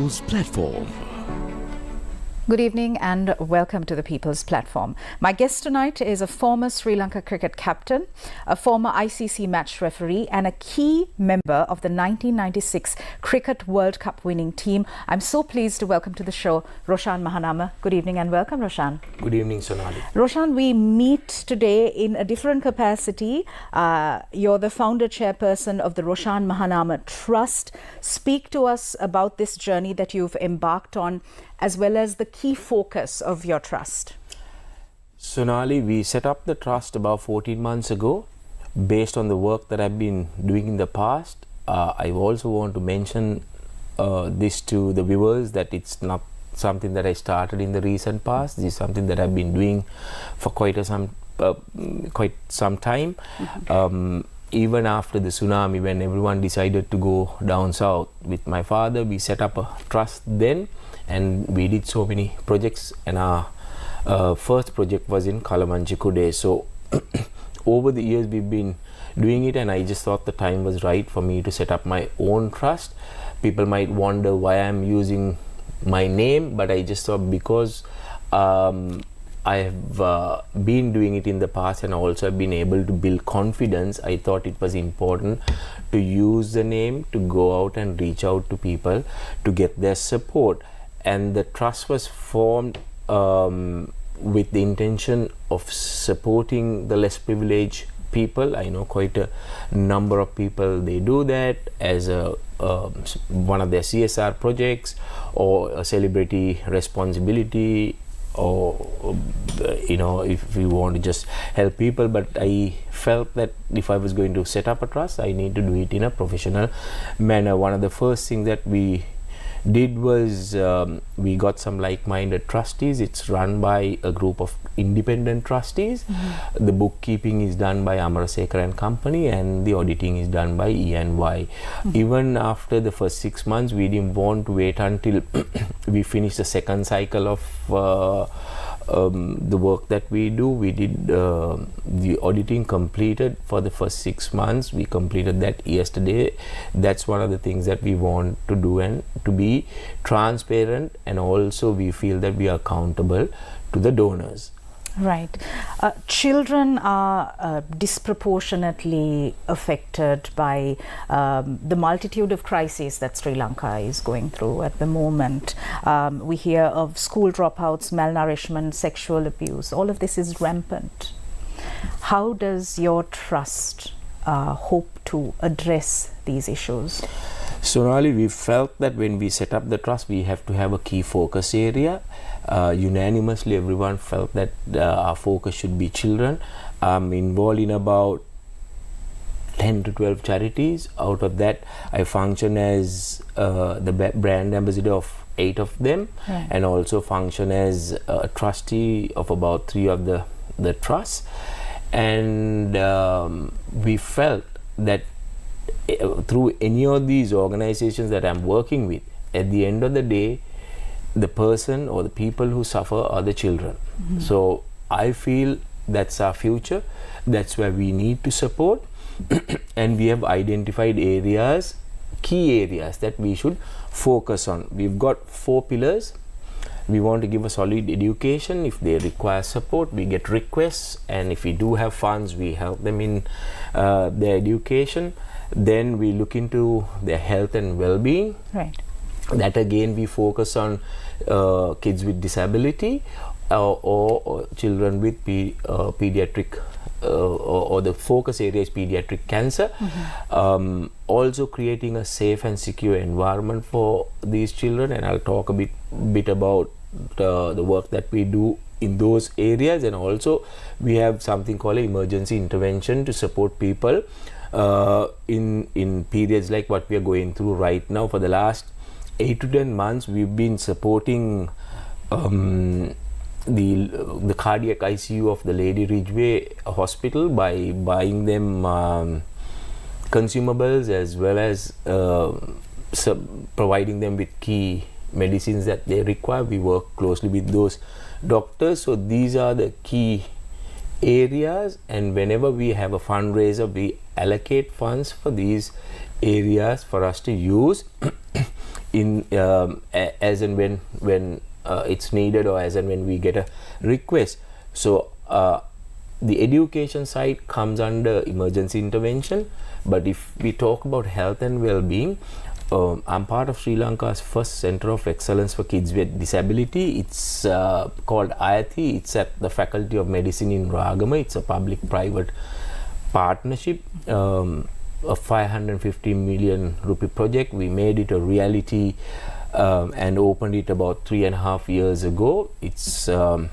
People's Platform. Good evening and welcome to the People's Platform. My guest tonight is a former Sri Lanka cricket captain, a former ICC match referee and a key member of the 1996 Cricket World Cup winning team. I'm so pleased to welcome to the show Roshan Mahanama. Good evening and welcome, Roshan. Good evening, Sonali. Roshan, we meet today in a different capacity. You're the founder chairperson of the Roshan Mahanama Trust. Speak to us about this journey that you've embarked on, as well as the key focus of your trust. Sonali, we set up the trust about 14 months ago based on the work that I've been doing in the past. I also want to mention this to the viewers that it's not something that I started in the recent past. This is something that I've been doing for quite some time. Even after the tsunami, when everyone decided to go down south with my father, we set up a trust then. And we did so many projects, and our first project was in Kalamanchikude. So over the years we've been doing it, and I just thought the time was right for me to set up my own trust. People might wonder why I'm using my name, but I just thought because I have been doing it in the past and also have been able to build confidence, I thought it was important to use the name to go out and reach out to people to get their support. And the trust was formed with the intention of supporting the less privileged people. I know quite a number of people, they do that as one of their CSR projects or a celebrity responsibility, or if we want to just help people. But I felt that if I was going to set up a trust, I need to do it in a professional manner. One of the first things that we did was we got some like-minded trustees. It's run by a group of independent trustees. The bookkeeping is done by Amarasekar and Company, and the auditing is done by E&Y. Even after the first 6 months, we didn't want to wait until we finished the second cycle of the work that we do. We did the auditing completed for the first 6 months. We completed that yesterday. That's one of the things that we want to do, and to be transparent, and also we feel that we are accountable to the donors. Right. Children are disproportionately affected by the multitude of crises that Sri Lanka is going through at the moment. We hear of school dropouts, malnourishment, sexual abuse. All of this is rampant. How does your trust hope to address these issues? Sonali, we felt that when we set up the trust, we have to have a key focus area. Unanimously, everyone felt that our focus should be children. I'm involved in about 10 to 12 charities. Out of that, I function as the brand ambassador of 8 of them, right, and also function as a trustee of about 3 of the trusts. And we felt that through any of these organizations that I'm working with, at the end of the day, the person or the people who suffer are the children. So I feel that's our future. That's where we need to support. And we have identified areas, key areas that we should focus on. We've got 4 pillars. We want to give a solid education. If they require support, we get requests, and if we do have funds, we help them in their education. Then we look into their health and well-being. Right. That again, we focus on kids with disability or children with pediatric, or the focus area is pediatric cancer. Also creating a safe and secure environment for these children, and I'll talk a bit about the work that we do in those areas. And also we have something called emergency intervention to support people in periods like what we are going through right now. For the last 8 to 10 months, we've been supporting the cardiac ICU of the Lady Ridgeway Hospital by buying them consumables, as well as providing them with key medicines that they require. We work closely with those doctors. So these are the key areas, and whenever we have a fundraiser, we allocate funds for these areas for us to use in as and when it's needed, or as and when we get a request. So the education side comes under emergency intervention, but if we talk about health and well-being, I'm part of Sri Lanka's first Center of Excellence for Kids with Disability. It's called IATI. It's at the Faculty of Medicine in Ragama. It's a public-private partnership, a 550 million rupee project. We made it a reality and opened it about 3.5 years ago. It's up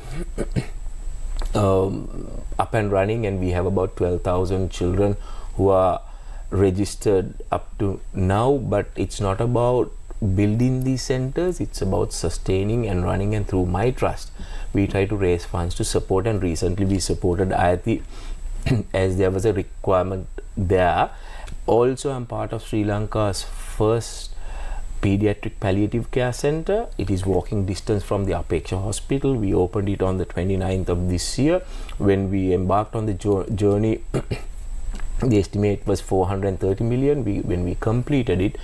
and running, and we have about 12,000 children who are registered up to now. But it's not about building these centers, it's about sustaining and running. And through my trust, we try to raise funds to support, and recently we supported IATI as there was a requirement there. Also, I'm part of Sri Lanka's first pediatric palliative care center. It is walking distance from the Apeksha hospital. We opened it on the 29th of this year. When we embarked on the journey, the estimate was 430 million. When we completed it,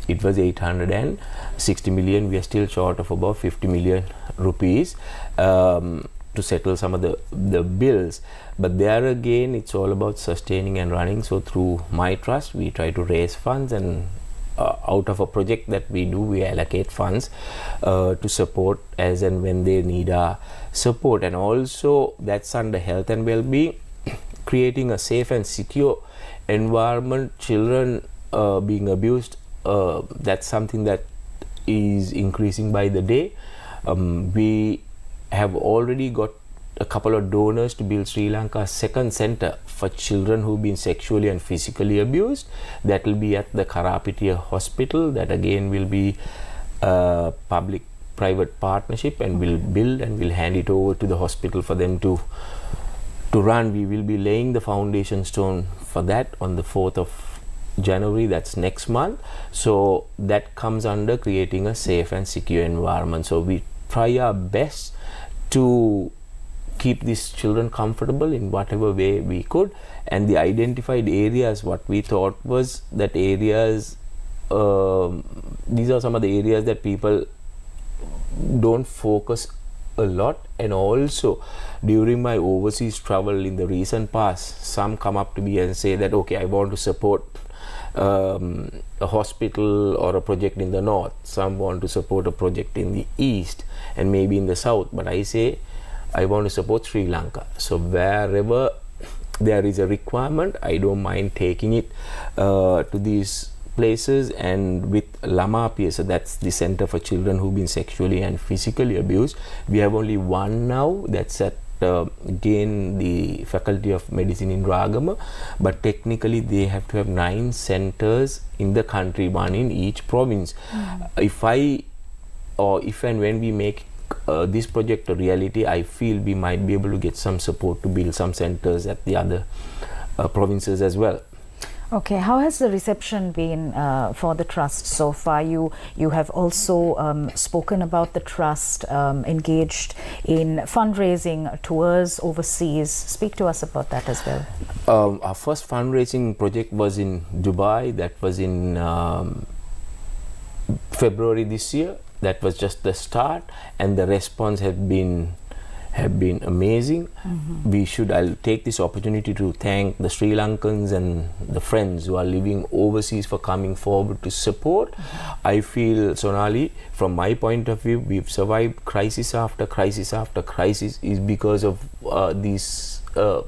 it was 860 million. We are still short of about 50 million rupees to settle some of the bills. But there again, it's all about sustaining and running. So through my trust, we try to raise funds, and out of a project that we do, we allocate funds to support as and when they need our support. And also that's under health and well-being, creating a safe and secure environment. Children being abused, that's something that is increasing by the day. We have already got a couple of donors to build Sri Lanka's second center for children who've been sexually and physically abused. That will be at the Karapitiya hospital. That again will be a public-private partnership, and we'll build and we'll hand it over to the hospital for them to run. We will be laying the foundation stone for that on the 4th of January, that's next month. So that comes under creating a safe and secure environment. So we try our best to keep these children comfortable in whatever way we could. And the identified areas, what we thought was that areas, these are some of the areas that people don't focus a lot. And also during my overseas travel in the recent past, some come up to me and say that, okay, I want to support a hospital or a project in the north. Some want to support a project in the east and maybe in the south. But I say, I want to support Sri Lanka. So wherever there is a requirement, I don't mind taking it to these places. And with Lamapiya, so that's the center for children who've been sexually and physically abused, we have only one now. That's at again the Faculty of Medicine in Ragama, but technically they have to have 9 centers in the country, one in each province. If and when we make this project a reality, I feel we might be able to get some support to build some centers at the other provinces as well. Okay, how has the reception been for the trust so far? You have also spoken about the trust, engaged in fundraising tours overseas. Speak to us about that as well. Our first fundraising project was in Dubai. That was in February this year. That was just the start, and the response have been amazing. I'll take this opportunity to thank the Sri Lankans and the friends who are living overseas for coming forward to support. I feel, Sonali, from my point of view, we've survived crisis after crisis after crisis is because of these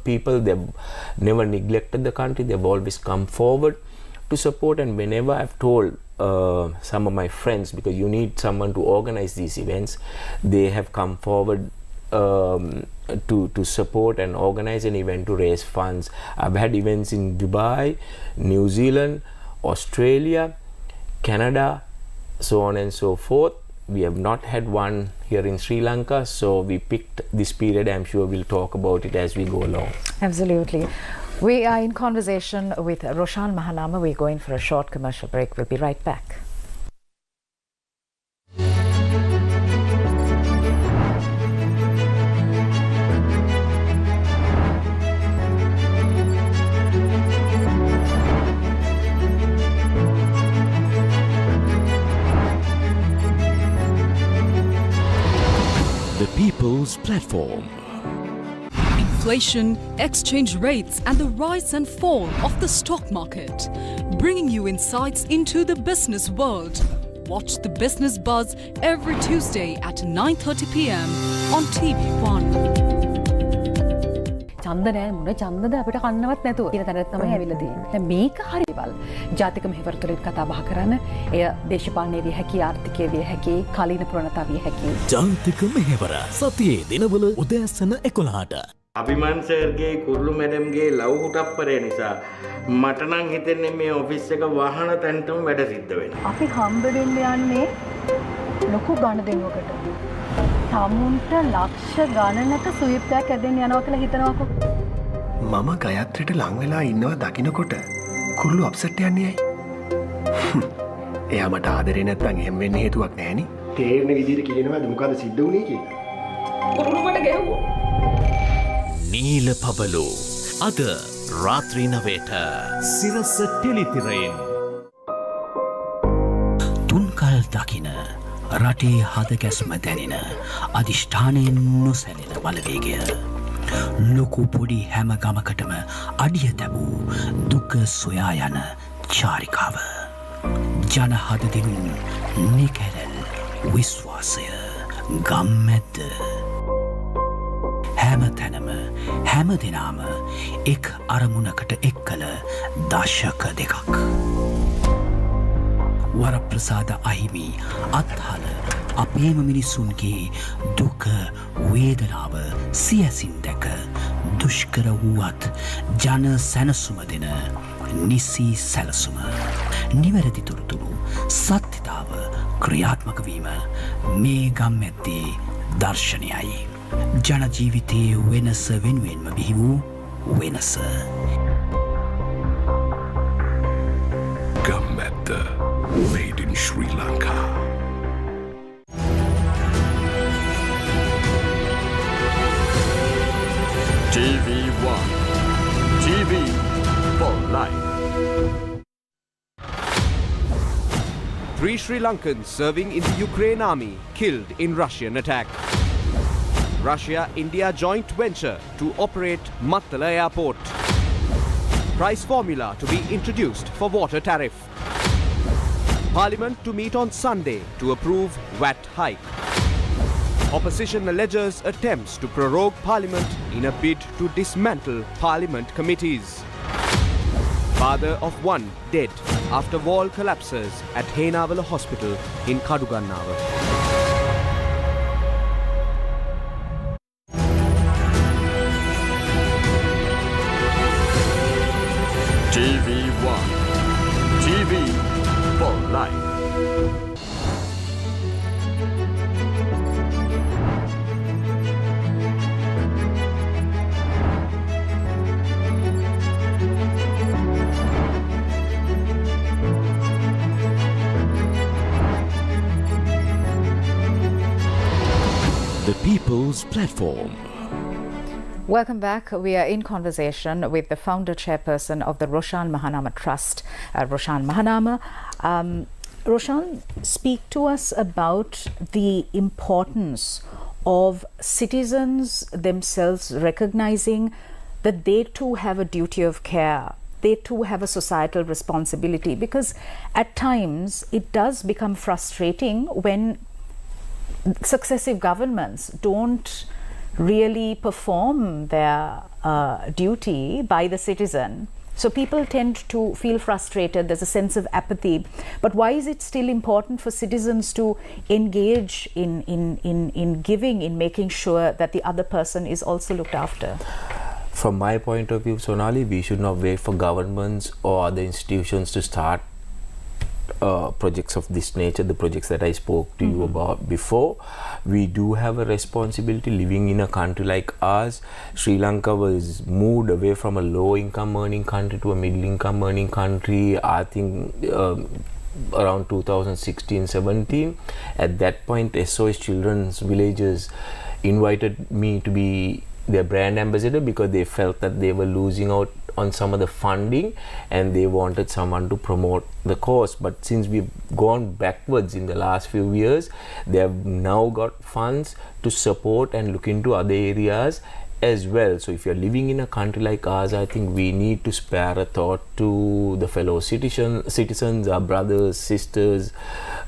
people. They've never neglected the country. They've always come forward to support. And whenever I've told some of my friends, because you need someone to organize these events, they have come forward to support and organize an event to raise funds. I've had events in Dubai, New Zealand, Australia, Canada, so on and so forth. We have not had one here in Sri Lanka, so we picked this period. I'm sure we'll talk about it as we go along. Absolutely. We are in conversation with Roshan Mahanama. We're going for a short commercial break. We'll be right back. The People's Platform. Inflation, exchange rates, and the rise and fall of the stock market. Bringing you insights into the business world. Watch the Business Buzz every Tuesday at 9:30 p.m. on TV1. චන්ද නෑ මුණ චන්දද අපිට කන්නවත් නැතුව කියන තැනට තමයි ඇවිල්ලා තියෙන්නේ. දැන් මේක හරිවල් ජාතික මෙහෙවරතුලින් කතා බහ කරන එය දේශපාලනයේ විය හැකි ආර්ථිකයේ විය හැකි කාලීන ප්‍රවණතාව විය හැකි. ජාතික මෙහෙවර සතියේ දිනවල උදෑසන 11ට. අභිමන් සර්ගේ කුරුළු මැඩම්ගේ ලව් හුටප්පරේ නිසා මට නම් හිතෙන්නේ මේ ඔෆිස් එක වහන තැනටම වැඩ සිද්ධ වෙනවා. අපි හම්බ වෙන්න යන්නේ ලොකු ගණදෙනුවකට. තමුන්ට ලක්ෂ ගණනක සුවිප්තයක් ඇදෙන්න යනවා කියලා හිතනවාකෝ. මම ගයත්‍රයට ලං වෙලා ඉන්නවා දකින්නකොට කුරුළු අප්සෙට් යන්නේ ඇයි? එයා මට ආදරේ නැත්තම් එහෙම වෙන්න හේතුවක් නැහෙනි. තේරෙන විදිහට කියනවාද මොකද සිද්ධ වුනේ කියලා? කුරුළු මට ගැහුවා. නීල පබලු අද රාත්‍රී 9ට සිරස ටෙලිතිරයෙන්. තුන්කල් දකින රටේ හදකැස්ම දැනෙන අධිෂ්ඨානයෙන් නොසැලෙන බලවේගය. ලොකු පොඩි හැම ගමකටම අඩිය තැබූ දුක සොයා යන චාරිකාව. ජනහද දෙනුම් නිකැලල් විශ්වාසය ගම්මැද්ද. හැම තැනම හැම දෙනාම එක් අරමුණකට එක් කළ දශක දෙකක්. වරප්‍රසාද අහිමි අත්හල අපේම මිනිසුන්ගේ දුක වේදනාව සියසින් දැක දුෂ්කර වූවත් ජන සැනසුම දෙන නිසි සැලසුම නිවැරදි තොරතුරු සත්‍යතාව ක්‍රියාත්මක වීම මේ ගම්මැද්දේ දර්ශනයයි. ජන ජීවිතයේ වෙනස වෙනුවෙන්ම බිහි වූ වෙනස. ගම්මැද්ද made in Sri Lanka. TV1 TV for life. 3 Sri Lankans serving in the Ukraine army killed in Russian attack. Russia-India joint venture to operate Mattala airport. Price formula to be introduced for water tariff. Parliament to meet on Sunday to approve VAT hike. Opposition alleges attempts to prorogue Parliament in a bid to dismantle Parliament committees. Father of one dead after wall collapses at Henavala Hospital in Kadugannawa. TV1 TV for life. The People's Platform. Welcome back. We are in conversation with the founder chairperson of the Roshan Mahanama Trust, Roshan Mahanama. Roshan, speak to us about the importance of citizens themselves recognizing that they too have a duty of care. They too have a societal responsibility, because at times it does become frustrating when successive governments don't really perform their duty by the citizen. So people tend to feel frustrated, there's a sense of apathy. But why is it still important for citizens to engage in giving, in making sure that the other person is also looked after? From my point of view, Sonali, we should not wait for governments or other institutions to start projects of this nature, the projects that I spoke to you about before. We do have a responsibility living in a country like ours. Sri Lanka was moved away from a low income earning country to a middle income earning country, I think around 2016-17. At that point, SOS Children's Villages invited me to be their brand ambassador because they felt that they were losing out on some of the funding, and they wanted someone to promote the cause. But since we've gone backwards in the last few years, they have now got funds to support and look into other areas as well. So if you're living in a country like ours, I think we need to spare a thought to the fellow citizens, our brothers, sisters,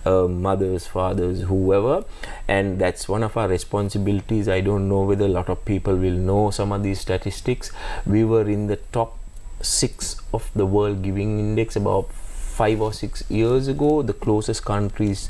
mothers, fathers, whoever, and that's one of our responsibilities. I don't know whether a lot of people will know some of these statistics. We were in the top 6 of the World Giving Index about 5 or 6 years ago. The closest countries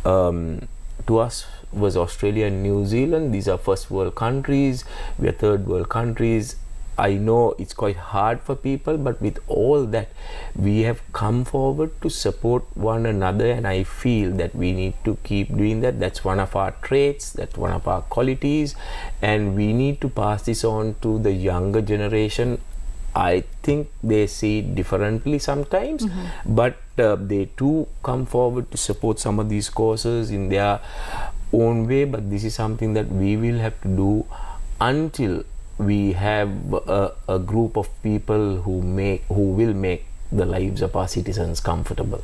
to us was Australia and New Zealand. These are first world countries, we are third world countries. I know it's quite hard for people, but with all that, we have come forward to support one another, and I feel that we need to keep doing that. That's one of our traits, that's one of our qualities, and we need to pass this on to the younger generation. I think they see it differently sometimes, but they too come forward to support some of these causes in their own way. But this is something that we will have to do until we have a group of people who will make the lives of our citizens comfortable.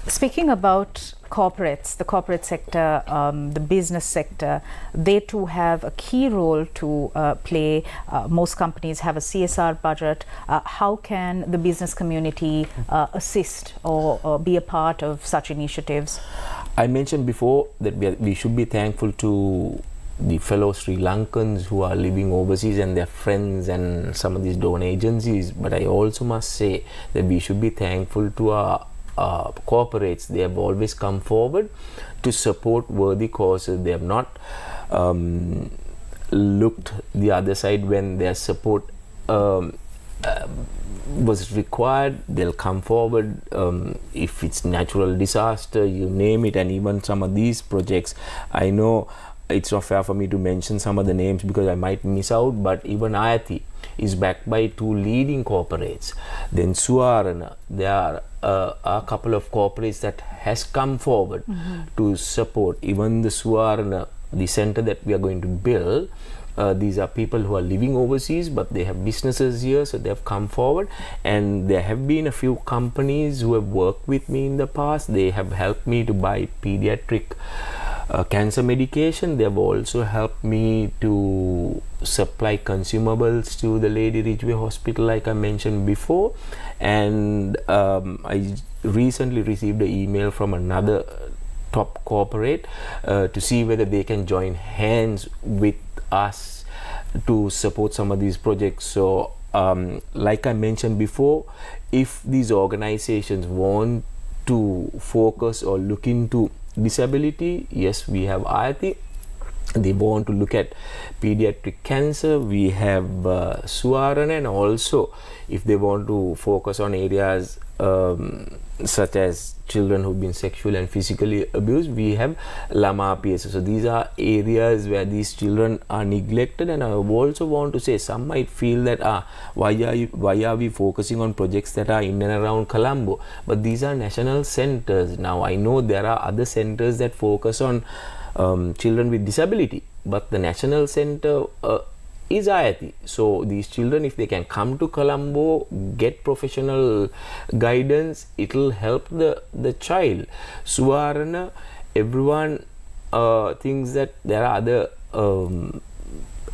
Speaking about corporates, the corporate sector, the business sector, they too have a key role to play. Most companies have a CSR budget. How can the business community assist or be a part of such initiatives? I mentioned before that we should be thankful to the fellow Sri Lankans who are living overseas and their friends and some of these donor agencies, but I also must say that we should be thankful to our corporates. They have always come forward to support worthy causes. They have not looked the other side when their support was required. They'll come forward if it's natural disaster, you name it. And even some of these projects, I know it's not fair for me to mention some of the names because I might miss out, but even Ayati is backed by 2 leading corporates. Then Suwarana, there are a couple of corporates that has come forward to support. Even the Suwarana, the center that we are going to build, these are people who are living overseas but they have businesses here, so they have come forward. And there have been a few companies who have worked with me in the past. They have helped me to buy pediatric cancer medication. They have also helped me to supply consumables to the Lady Ridgeway Hospital, like I mentioned before. And I recently received an email from another top corporate to see whether they can join hands with us to support some of these projects. So like I mentioned before, if these organizations want to focus or look into disability, yes, we have Ayati. They want to look at pediatric cancer, we have Suwarana. And also if they want to focus on areas such as children who've been sexually and physically abused, we have Lama PS. So these are areas where these children are neglected. And I also want to say, some might feel that why are we focusing on projects that are in and around Colombo? But these are national centers. Now I know there are other centers that focus on children with disability, but the national center is Ayati. So these children, if they can come to Colombo, get professional guidance, it will help the child. Suwarana, everyone thinks that there are other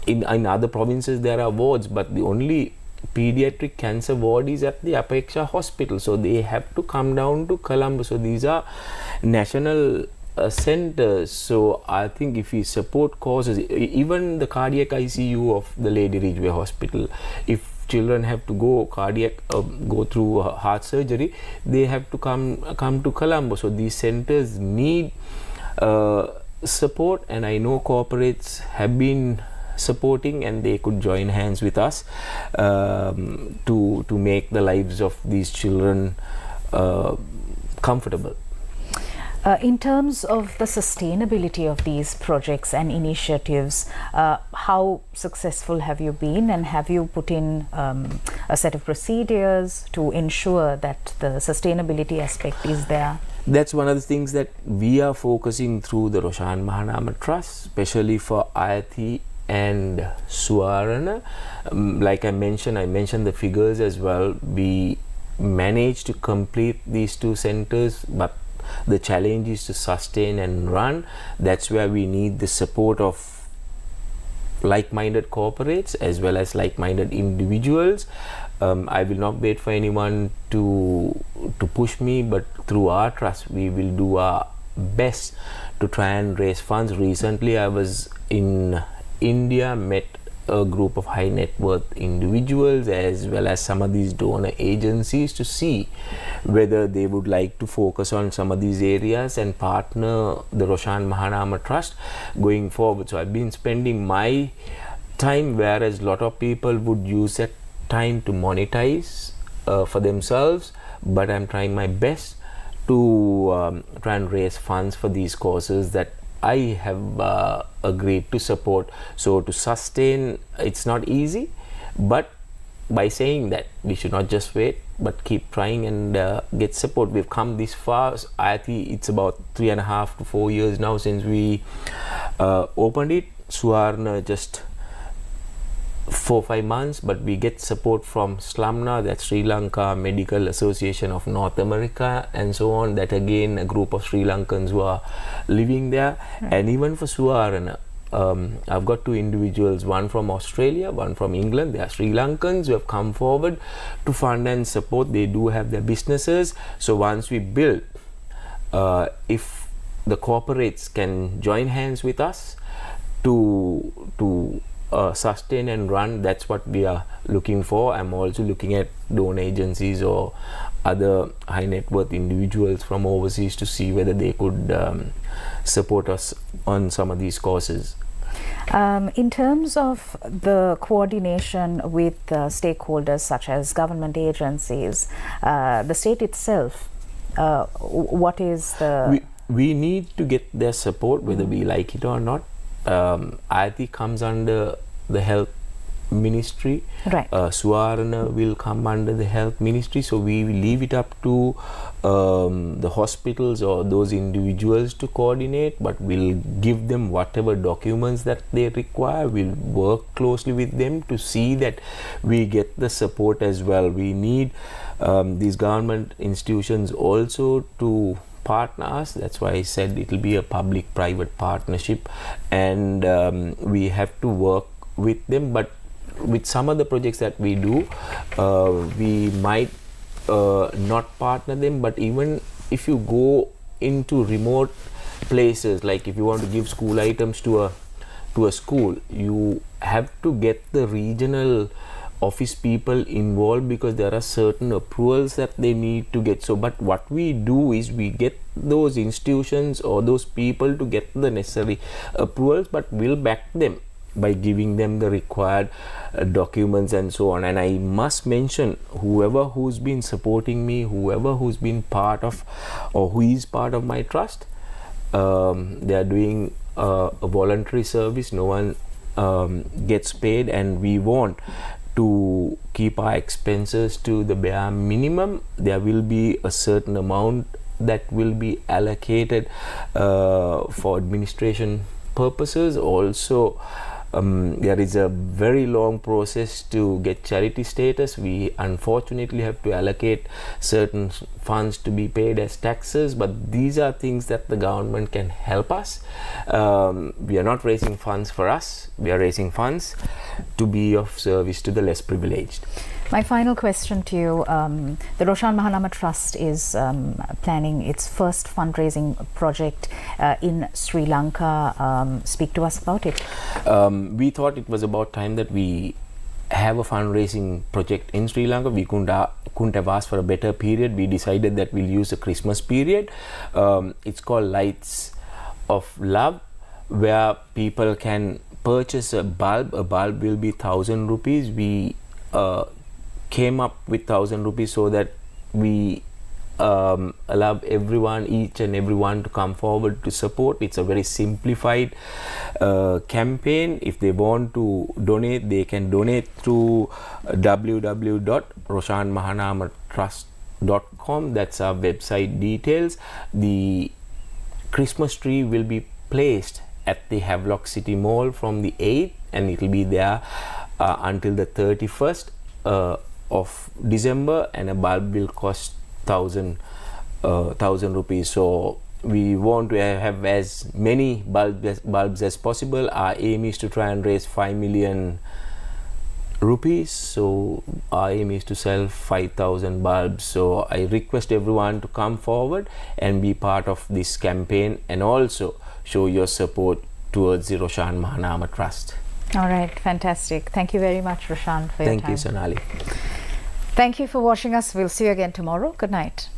in other provinces there are wards, but the only pediatric cancer ward is at the Apeksha Hospital, so they have to come down to Colombo. So these are national centers. So I think if we support causes, even the cardiac ICU of the Lady Ridgeway Hospital, if children have to go through heart surgery, they have to come to Colombo. So these centers need support, and I know corporates have been supporting, and they could join hands with us to make the lives of these children comfortable. In terms of the sustainability of these projects and initiatives, how successful have you been, and have you put in a set of procedures to ensure that the sustainability aspect is there? That's one of the things that we are focusing through the Roshan Mahanama Trust, especially for Ayati and Suwarna. Like I mentioned the figures as well. We managed to complete these 2 centers, but the challenge is to sustain and run. That's where we need the support of like-minded corporates as well as like-minded individuals. I will not wait for anyone to push me, but through our trust we will do our best to try and raise funds. Recently I was in India, met a group of high net worth individuals as well as some of these donor agencies to see whether they would like to focus on some of these areas and partner the Roshan Mahanama Trust going forward. So I've been spending my time, whereas a lot of people would use that time to monetize for themselves, but I'm trying my best to try and raise funds for these causes that I have agreed to support. So to sustain, it's not easy, but by saying that, we should not just wait but keep trying and get support. We've come this far. I think it's about 3.5 to 4 years now since we opened it. Suwarna just 4-5 months, but we get support from SLAMNA, that's Sri Lanka Medical Association of North America, and so on, that again a group of Sri Lankans who are living there. And even for Suwarna, I've got 2 individuals, one from Australia, one from England. They are Sri Lankans who have come forward to fund and support. They do have their businesses. So once we build, if the corporates can join hands with us to sustain and run, that's what we are looking for. I'm also looking at donor agencies or other high net worth individuals from overseas to see whether they could support us on some of these causes. In terms of the coordination with stakeholders such as government agencies, the state itself, what is the... We need to get their support whether we like it or not. IT comes under the health ministry, right. Suwarna will come under the health ministry, so we will leave it up to the hospitals or those individuals to coordinate, but we'll give them whatever documents that they require. We'll work closely with them to see that we get the support as well. We need these government institutions also to partner us. That's why I said it will be a public-private partnership, and we have to work with them. But with some of the projects that we do, we might not partner them. But even if you go into remote places, like if you want to give school items to a school, you have to get the regional office people involved because there are certain approvals that they need to get. So but what we do is we get those institutions or those people to get the necessary approvals, but we'll back them by giving them the required documents and so on. And I must mention, whoever who's been supporting me, whoever who's been part of or who is part of my trust, they are doing a voluntary service. No one gets paid, and we want to keep our expenses to the bare minimum. There will be a certain amount that will be allocated for administration purposes. Also, there is a very long process to get charity status. We unfortunately have to allocate certain funds to be paid as taxes, but these are things that the government can help us. We are not raising funds for us, we are raising funds to be of service to the less privileged. My final question to you, the Roshan Mahanama Trust is planning its first fundraising project in Sri Lanka. Speak to us about it. We thought it was about time that we have a fundraising project in Sri Lanka. We couldn't have asked for a better period. We decided that we'll use the Christmas period. It's called Lights of Love, where people can purchase a bulb. A bulb will be 1,000 rupees. We came up with 1,000 rupees so that we allow everyone, each and everyone, to come forward to support. It's a very simplified campaign. If they want to donate, they can donate through www.roshanmahanamatrust.com. That's our website details. The Christmas tree will be placed at the Havelock City Mall from the 8th, and it will be there until the 31st of December, and a bulb will cost 1,000 rupees. So we want to have as many bulbs as possible. Our aim is to try and raise 5 million rupees. So our aim is to sell 5,000 bulbs. So I request everyone to come forward and be part of this campaign, and also show your support towards the Roshan Mahanama Trust. All right, fantastic. Thank you very much, Roshan, for your time. Thank you, Sonali. Thank you for watching us. We'll see you again tomorrow. Good night.